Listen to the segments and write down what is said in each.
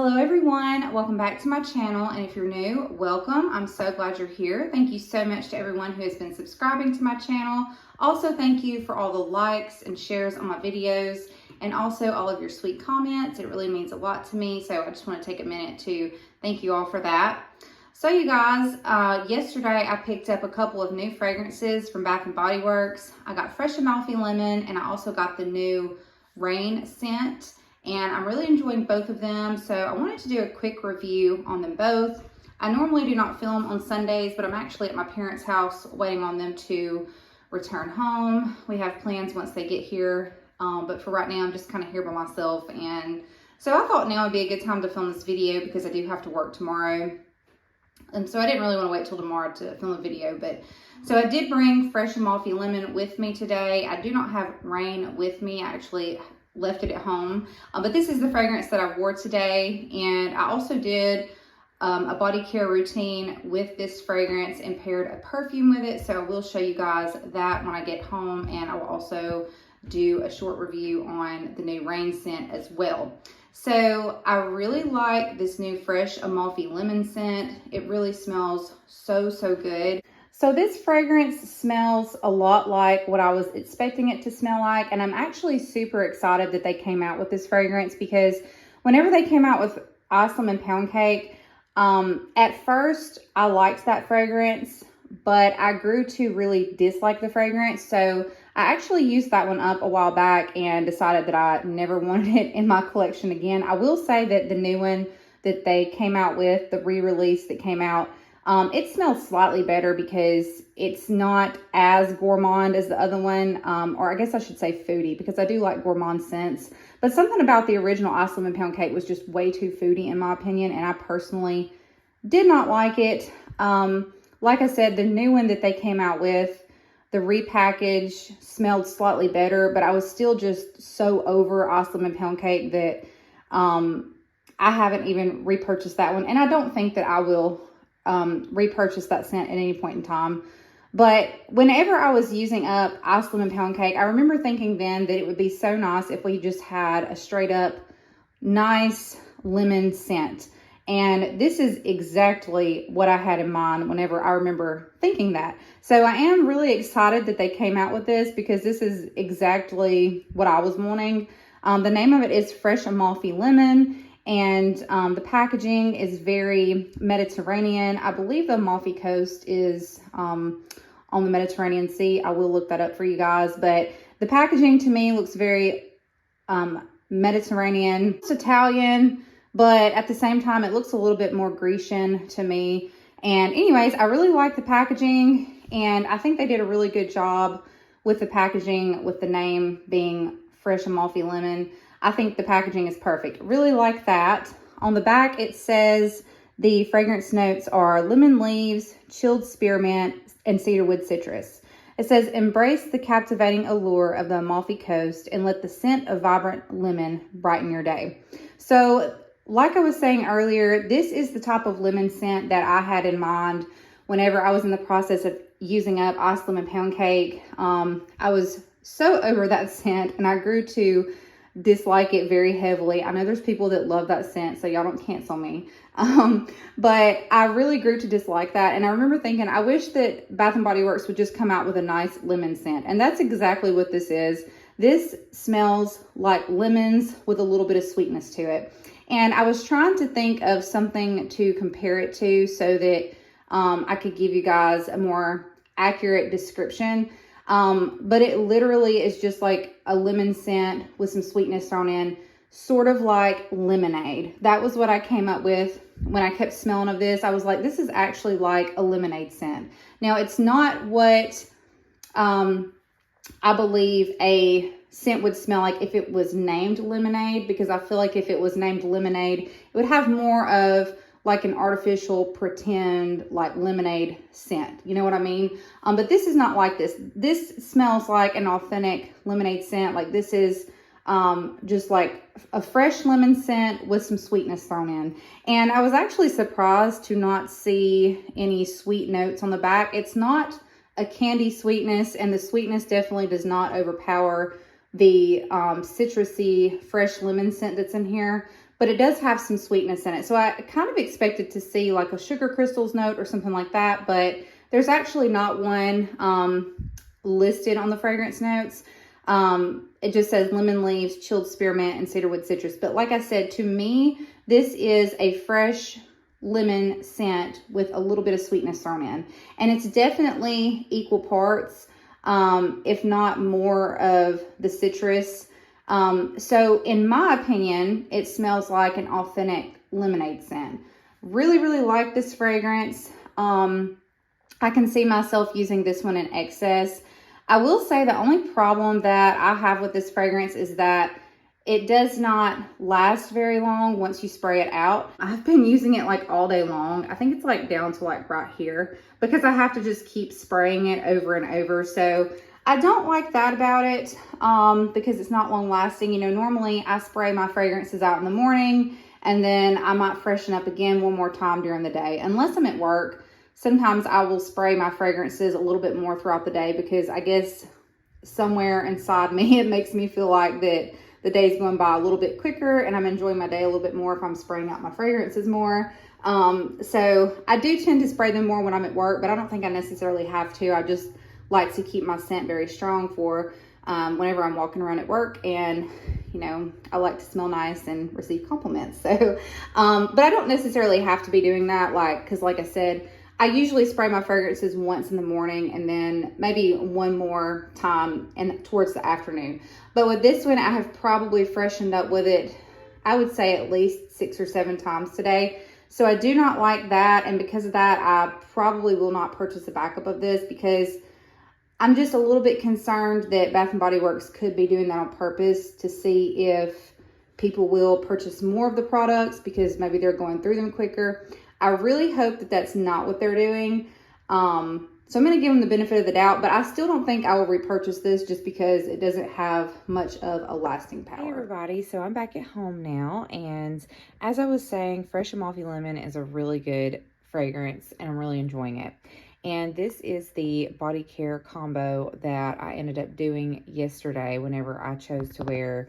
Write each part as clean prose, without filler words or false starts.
Hello everyone, welcome back to my channel, and if you're new, welcome. I'm so glad you're here. Thank you so much to everyone who has been subscribing to my channel. Also, thank you for all the likes and shares on my videos, and also all of your sweet comments. It really means a lot to me, so I just want to take a minute to thank you all for that. So you guys, yesterday I picked up a couple of new fragrances from Bath & Body Works. I got Fresh Amalfi Lemon, and I also got the new Rain scent. And I'm really enjoying both of them, so I wanted to do a quick review on them both. I normally do not film on Sundays, but I'm actually at my parents' house waiting on them to return home. We have plans once they get here, but for right now, I'm just kind of here by myself. And so I thought now would be a good time to film this video because I do have to work tomorrow. And so I didn't really want to wait till tomorrow to film a video, but so I did bring Fresh Amalfi Lemon with me today. I do not have Rain with me. I actually left it at home, but this is the fragrance that I wore today. And I also did a body care routine with this fragrance and paired a perfume with it, so I will show you guys that when I get home, and I will also do a short review on the new Rain scent as well. So I really like this new Fresh Amalfi Lemon scent. It really smells so good. So this fragrance smells a lot like what I was expecting it to smell like, and I'm actually super excited that they came out with this fragrance because whenever they came out with Ice Lemon Pound Cake, at first I liked that fragrance, but I grew to really dislike the fragrance. So I actually used that one up a while back and decided that I never wanted it in my collection again. I will say that the new one that they came out with, the re-release that came out, it smells slightly better because it's not as gourmand as the other one, or I guess I should say foodie, because I do like gourmand scents. But something about the original Ice Lemon Pound Cake was just way too foodie in my opinion, and I personally did not like it. Like I said, the new one that they came out with, the repackage, smelled slightly better, but I was still just so over Ice Lemon Pound Cake that I haven't even repurchased that one, and I don't think that I will repurchase that scent at any point in time. But whenever I was using up Ice Lemon Pound Cake, I remember thinking then that it would be so nice if we just had a straight up nice lemon scent. And this is exactly what I had in mind whenever I remember thinking that. So I am really excited that they came out with this because this is exactly what I was wanting. The name of it is Fresh Amalfi Lemon. And the packaging is very Mediterranean. I believe the Amalfi Coast is on the Mediterranean Sea. I will look that up for you guys. But the packaging to me looks very Mediterranean. It's Italian, but at the same time, it looks a little bit more Grecian to me. And anyways, I really like the packaging. And I think they did a really good job with the packaging, with the name being Fresh Amalfi Lemon. I think the packaging is perfect. Really like that. On the back, it says the fragrance notes are lemon leaves, chilled spearmint, and cedarwood citrus. It says, embrace the captivating allure of the Amalfi Coast and let the scent of vibrant lemon brighten your day. So, like I was saying earlier, this is the type of lemon scent that I had in mind whenever I was in the process of using up Ice Lemon Pound Cake. I was so over that scent, and I grew to dislike it very heavily. I know there's people that love that scent, so y'all don't cancel me. But I really grew to dislike that. And I remember thinking, I wish that Bath & Body Works would just come out with a nice lemon scent. And that's exactly what this is. This smells like lemons with a little bit of sweetness to it. And I was trying to think of something to compare it to so that I could give you guys a more accurate description. But it literally is just like a lemon scent with some sweetness thrown in, sort of like lemonade. That was what I came up with when I kept smelling of this. I was like, this is actually like a lemonade scent. Now, it's not what I believe a scent would smell like if it was named lemonade, because I feel like if it was named lemonade, it would have more of like an artificial pretend like lemonade scent. You know what I mean? But this is not like this. This smells like an authentic lemonade scent. Like this is just like a fresh lemon scent with some sweetness thrown in. And I was actually surprised to not see any sweet notes on the back. It's not a candy sweetness, and the sweetness definitely does not overpower the citrusy fresh lemon scent that's in here. but it does have some sweetness in it. So I kind of expected to see like a sugar crystals note or something like that, but there's actually not one listed on the fragrance notes. It just says lemon leaves, chilled spearmint, and cedarwood citrus. But like I said, to me, this is a fresh lemon scent with a little bit of sweetness thrown in. And it's definitely equal parts, if not more of the citrus. So in my opinion, it smells like an authentic lemonade scent. Really, really like this fragrance. I can see myself using this one in excess. I will say the only problem that I have with this fragrance is that it does not last very long once you spray it out. I've been using it like all day long. I think it's like down to like right here because I have to just keep spraying it over and over. So I don't like that about it because it's not long lasting. You know, normally I spray my fragrances out in the morning and then I might freshen up again one more time during the day. Unless I'm at work, sometimes I will spray my fragrances a little bit more throughout the day because I guess somewhere inside me, it makes me feel like that the day's going by a little bit quicker and I'm enjoying my day a little bit more if I'm spraying out my fragrances more. So I do tend to spray them more when I'm at work, but I don't think I necessarily have to. I just like to keep my scent very strong for whenever I'm walking around at work, and you know, I like to smell nice and receive compliments. So, but I don't necessarily have to be doing that, because like I said, I usually spray my fragrances once in the morning and then maybe one more time towards the afternoon. But with this one, I have probably freshened up with it, I would say at least 6 or 7 times today. So I do not like that. And because of that, I probably will not purchase a backup of this because I'm just a little bit concerned that Bath & Body Works could be doing that on purpose to see if people will purchase more of the products because maybe they're going through them quicker. I really hope that that's not what they're doing. So I'm going to give them the benefit of the doubt, but I still don't think I will repurchase this just because it doesn't have much of a lasting power. Hey everybody, so I'm back at home now, and as I was saying, Fresh Amalfi Lemon is a really good fragrance and I'm really enjoying it. And this is the body care combo that I ended up doing yesterday whenever I chose to wear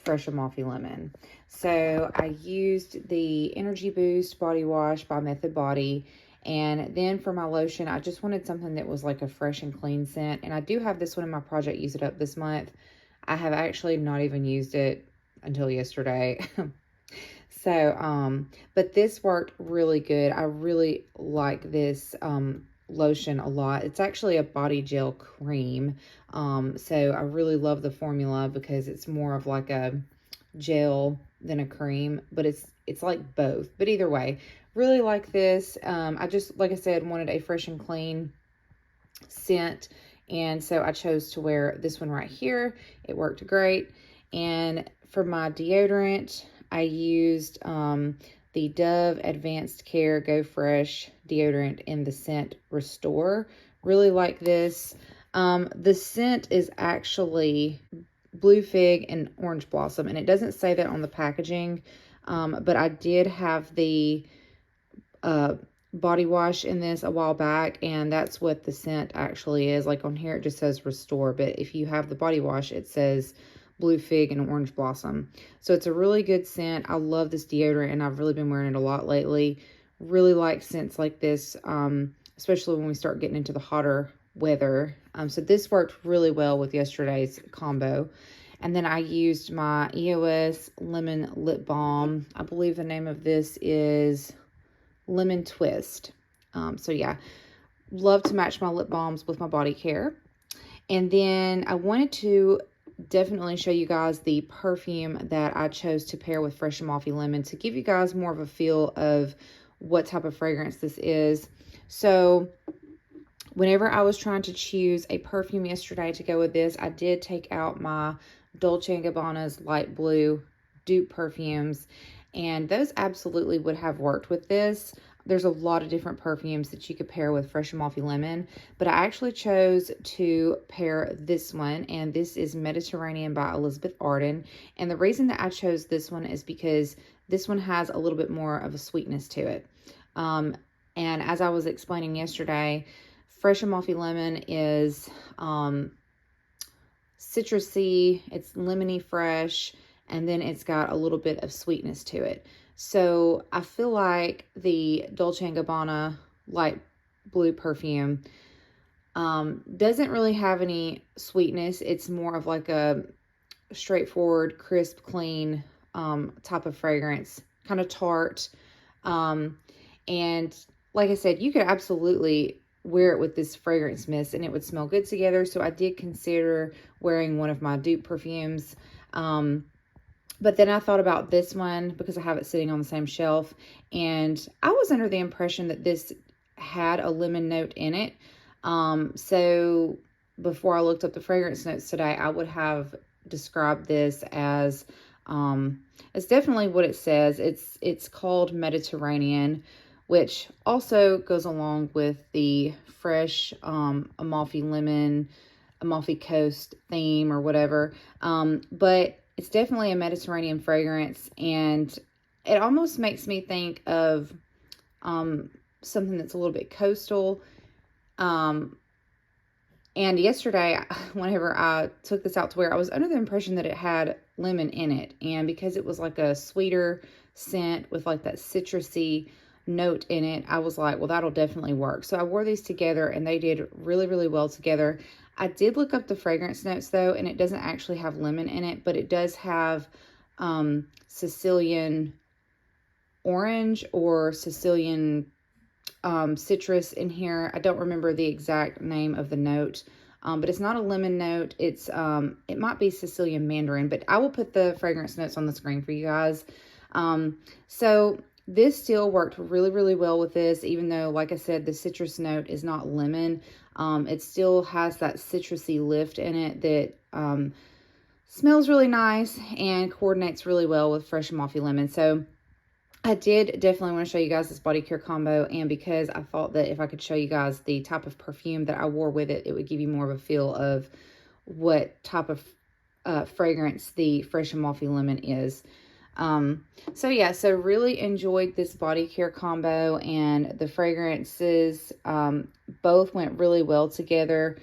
Fresh Amalfi Lemon. So I used the Energy Boost Body Wash by Method Body. And then for my lotion, I just wanted something that was like a fresh and clean scent. And I do have this one in my Project Use It Up this month. I have actually not even used it until yesterday. So, but this worked really good. I really like this lotion a lot. It's actually a body gel cream. So I really love the formula because it's more of like a gel than a cream, but it's like both. But either way, really like this. I just, like I said, wanted a fresh and clean scent, and so I chose to wear this one right here. It worked great. And for my deodorant, I used the Dove Advanced Care Go Fresh deodorant in the scent Restore. Really like this. The scent is actually Blue Fig and Orange Blossom, and it doesn't say that on the packaging, but I did have the body wash in this a while back, and that's what the scent actually is. Like on here it just says Restore, but if you have the body wash it says Blue Fig and Orange Blossom. So it's a really good scent. I love this deodorant and I've really been wearing it a lot lately. Really like scents like this, especially when we start getting into the hotter weather. So this worked really well with yesterday's combo. And then I used my EOS Lemon Lip Balm. I believe the name of this is Lemon Twist. So yeah, love to match my lip balms with my body care. And then I wanted to definitely show you guys the perfume that I chose to pair with Fresh Amalfi Lemon to give you guys more of a feel of what type of fragrance this is. So whenever I was trying to choose a perfume yesterday to go with this, I did take out my Dolce & Gabbana's light blue dupe perfumes, and those absolutely would have worked with this. There's a lot of different perfumes that you could pair with Fresh Amalfi Lemon, but I actually chose to pair this one, and this is Mediterranean by Elizabeth Arden. And the reason that I chose this one is because this one has a little bit more of a sweetness to it. And as I was explaining yesterday, Fresh Amalfi Lemon is citrusy, it's lemony fresh, and then it's got a little bit of sweetness to it. So I feel like the Dolce & Gabbana light blue perfume doesn't really have any sweetness. It's more of like a straightforward, crisp, clean type of fragrance, kind of tart. And like I said, you could absolutely wear it with this fragrance mist and it would smell good together. So I did consider wearing one of my dupe perfumes. But then I thought about this one because I have it sitting on the same shelf. And I was under the impression that this had a lemon note in it. So before I looked up the fragrance notes today, I would have described this as, it's definitely what it says. It's called Mediterranean, which also goes along with the fresh, Amalfi lemon, Amalfi Coast theme or whatever. But it's definitely a Mediterranean fragrance, and it almost makes me think of, something that's a little bit coastal. And yesterday, whenever I took this out to wear, I was under the impression that it had lemon in it. And because it was like a sweeter scent with like that citrusy note in it, I was like, well, that'll definitely work. So I wore these together and they did really, really well together. I did look up the fragrance notes though, and it doesn't actually have lemon in it, but it does have Sicilian orange or Sicilian citrus in here. I don't remember the exact name of the note, but it's not a lemon note. It's it might be Sicilian mandarin, but I will put the fragrance notes on the screen for you guys. So this still worked really, really well with this, even though, like I said, the citrus note is not lemon. It still has that citrusy lift in it that smells really nice and coordinates really well with fresh Amalfi lemon. So I did definitely want to show you guys this body care combo, and because I thought that if I could show you guys the type of perfume that I wore with it, it would give you more of a feel of what type of fragrance the fresh Amalfi lemon is. So yeah, so really enjoyed this body care combo, and the fragrances both went really well together.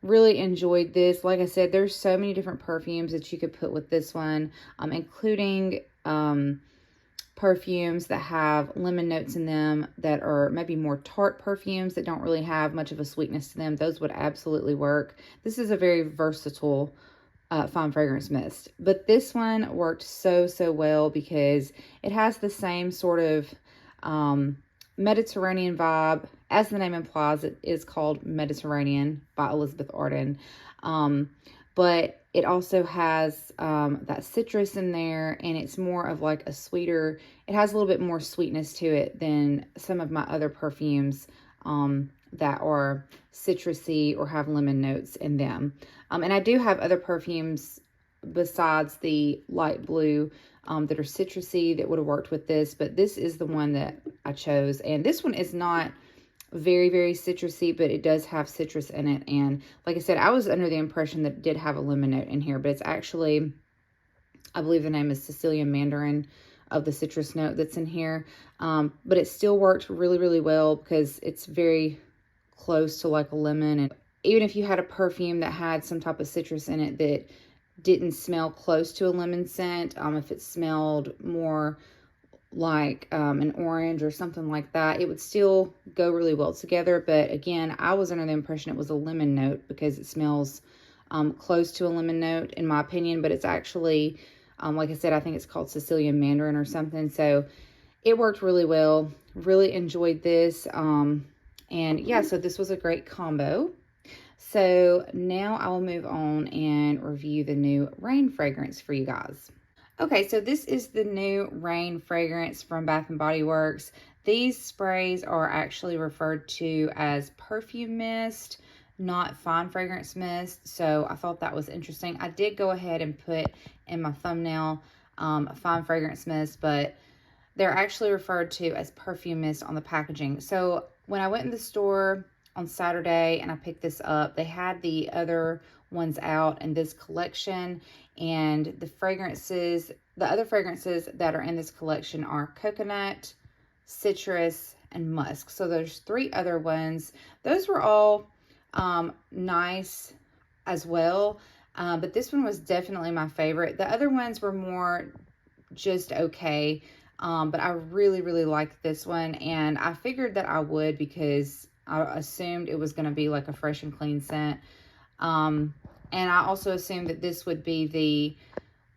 Really enjoyed this. Like I said, there's so many different perfumes that you could put with this one, including perfumes that have lemon notes in them that are maybe more tart perfumes that don't really have much of a sweetness to them. Those would absolutely work. This is a very versatile fine fragrance mist, but this one worked so well because it has the same sort of Mediterranean vibe. As the name implies, it is called Mediterranean by Elizabeth Arden, but it also has that citrus in there, and it's more of like a sweeter, it has a little bit more sweetness to it than some of my other perfumes that are citrusy or have lemon notes in them. And I do have other perfumes besides the light blue that are citrusy that would have worked with this, but this is the one that I chose. And this one is not very citrusy, but it does have citrus in it. And like I said, I was under the impression that it did have a lemon note in here, but it's actually, I believe the name is Sicilian mandarin of the citrus note that's in here. But it still worked really well because it's very close to like a lemon. And even if you had a perfume that had some type of citrus in it that didn't smell close to a lemon scent, if it smelled more like an orange or something like that, it would still go really well together. But again, I was under the impression it was a lemon note because it smells close to a lemon note in my opinion, but it's actually like I said, I think it's called Sicilian mandarin or something. So it worked really well. Really enjoyed this. And yeah, so this was a great combo. So now I will move on and review the new Rain fragrance for you guys. Okay, so this is the new Rain fragrance from Bath & Body Works. These sprays are actually referred to as perfume mist, not fine fragrance mist. So I thought that was interesting. I did go ahead and put in my thumbnail a fine fragrance mist, but they're actually referred to as perfume mist on the packaging. So when I went in the store on Saturday and I picked this up, they had the other ones out in this collection, and the fragrances, the other fragrances that are in this collection are coconut, citrus, and musk. So there's 3 other ones. Those were all nice as well. But this one was definitely my favorite. The other ones were more just okay. But I really, really liked this one. And I figured that I would because I assumed it was going to be like a fresh and clean scent. And I also assumed that this would be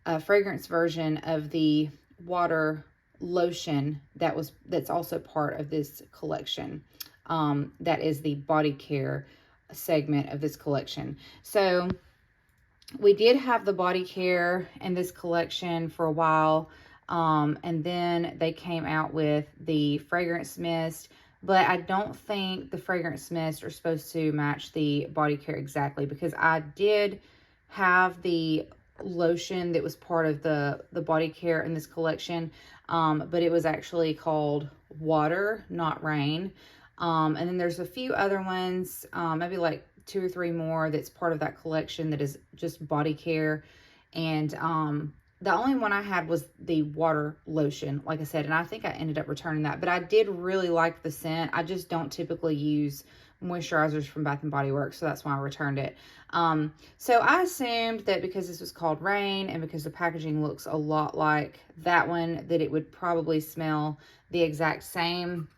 the fragrance version of the water lotion that's also part of this collection. That is the body care segment of this collection. So we did have the body care in this collection for a while. And then they came out with the fragrance mist, but I don't think the fragrance mist are supposed to match the body care exactly, because I did have the lotion that was part of the body care in this collection, but it was actually called Water, not Rain. And then there's a few other ones, maybe like 2 or 3 more that's part of that collection that is just body care. And the only one I had was the water lotion, like I said, and I think I ended up returning that. But I did really like the scent. I just don't typically use moisturizers from Bath & Body Works, so that's why I returned it. So I assumed that because this was called Rain and because the packaging looks a lot like that one, that it would probably smell the exact same.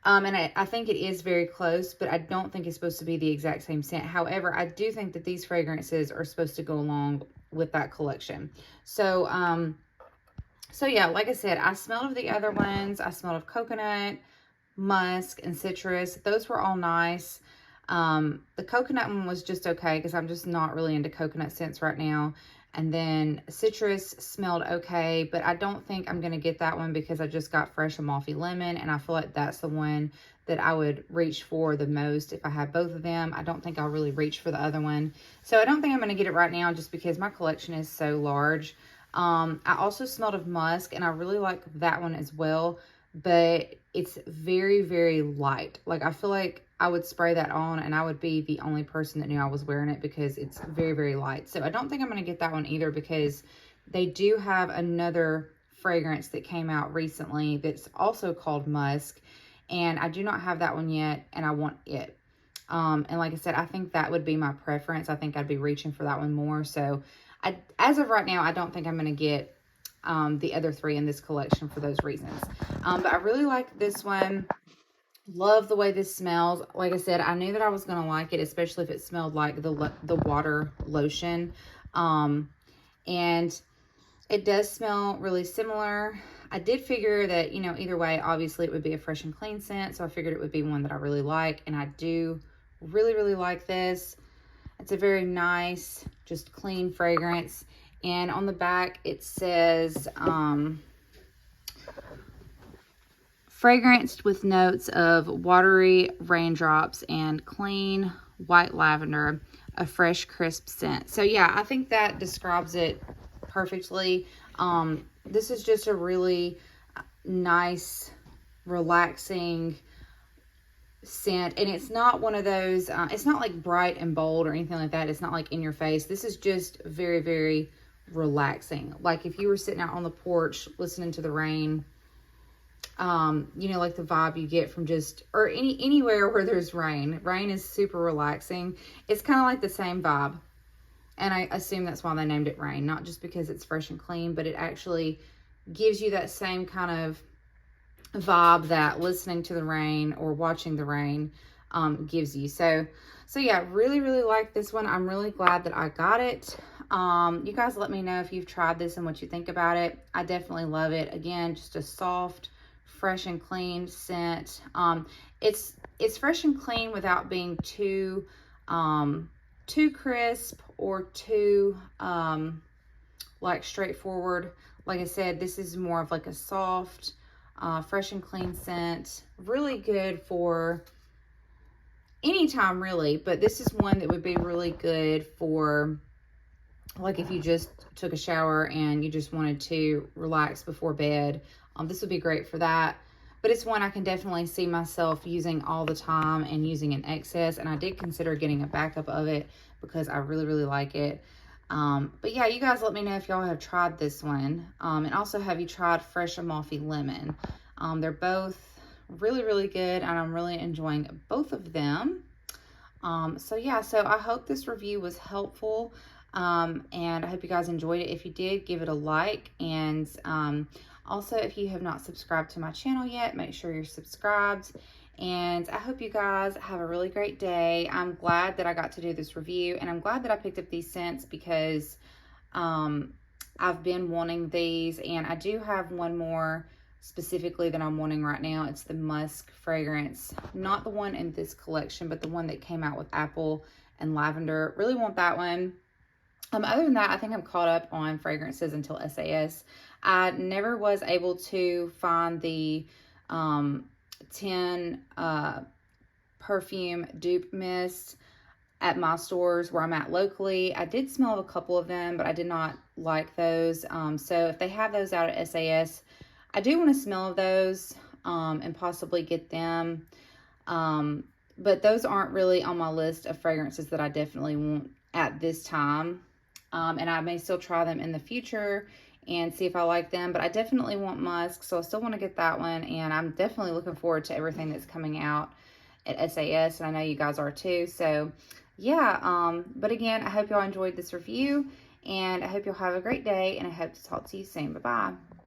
And I think it is very close, but I don't think it's supposed to be the exact same scent. However, I do think that these fragrances are supposed to go along with that collection. So, so yeah, like I said, I smelled of the other ones. I smelled of coconut, musk, and citrus. Those were all nice. The coconut one was just okay because I'm just not really into coconut scents right now. And then citrus smelled okay, but I don't think I'm going to get that one because I just got fresh Amalfi lemon, and I feel like that's the one that I would reach for the most if I had both of them. I don't think I'll really reach for the other one. So I don't think I'm going to get it right now just because my collection is so large. I also smelled of musk, and I really like that one as well, but it's very, very light. Like, I feel like I would spray that on and I would be the only person that knew I was wearing it because it's very, very light. So I don't think I'm going to get that one either because they do have another fragrance that came out recently that's also called Musk, and I do not have that one yet, and I want it. And like I said, I think that would be my preference. I think I'd be reaching for that one more. So as of right now, I don't think I'm going to get the other 3 in this collection for those reasons. But I really like this one. Love the way this smells. Like I said, I knew that I was going to like it, especially if it smelled like the water lotion. And it does smell really similar. I did figure that, you know, either way, obviously it would be a fresh and clean scent. So I figured it would be one that I really like. And I do really, really like this. It's a very nice, just clean fragrance. And on the back, it says, fragranced with notes of watery raindrops and clean white lavender, a fresh, crisp scent. So yeah, I think that describes it perfectly. This is just a really nice, relaxing scent, and it's not one of those, it's not like bright and bold or anything like that. It's not like in your face. This is just very, very relaxing. Like if you were sitting out on the porch listening to the rain, you know, like the vibe you get from just, or anywhere where there's rain. Rain is super relaxing. It's kind of like the same vibe. And I assume that's why they named it Rain. Not just because it's fresh and clean, but it actually gives you that same kind of vibe that listening to the rain or watching the rain gives you. So yeah, really, really like this one. I'm really glad that I got it. You guys let me know if you've tried this and what you think about it. I definitely love it. Again, just a soft, fresh and clean scent. It's fresh and clean without being too crisp or too like straightforward. Like I said, this is more of like a soft, fresh and clean scent. Really good for anytime, really, but this is one that would be really good for like if you just took a shower and you just wanted to relax before bed. This would be great for that. But it's one I can definitely see myself using all the time and using in excess. And I did consider getting a backup of it because I really, really like it. But yeah, you guys let me know if y'all have tried this one. And also, have you tried Fresh Amalfi Lemon? They're both really, really good, and I'm really enjoying both of them. So yeah, so I hope this review was helpful. And I hope you guys enjoyed it. If you did, give it a like. And also, if you have not subscribed to my channel yet, make sure you're subscribed. And I hope you guys have a really great day. I'm glad that I got to do this review, and I'm glad that I picked up these scents because I've been wanting these, and I do have one more specifically that I'm wanting right now. It's the musk fragrance, not the one in this collection, but the one that came out with apple and lavender. Really want that one. Other than that, I think I'm caught up on fragrances until SAS. I never was able to find the 10 perfume dupe mist at my stores where I'm at locally. I did smell a couple of them, but I did not like those. So if they have those out at SAS, I do want to smell those and possibly get them. But those aren't really on my list of fragrances that I definitely want at this time. And I may still try them in the future and see if I like them, but I definitely want musk, so I still want to get that one, and I'm definitely looking forward to everything that's coming out at SAS, and I know you guys are too. So yeah, but again, I hope y'all enjoyed this review, and I hope y'all have a great day, and I hope to talk to you soon. Bye-bye.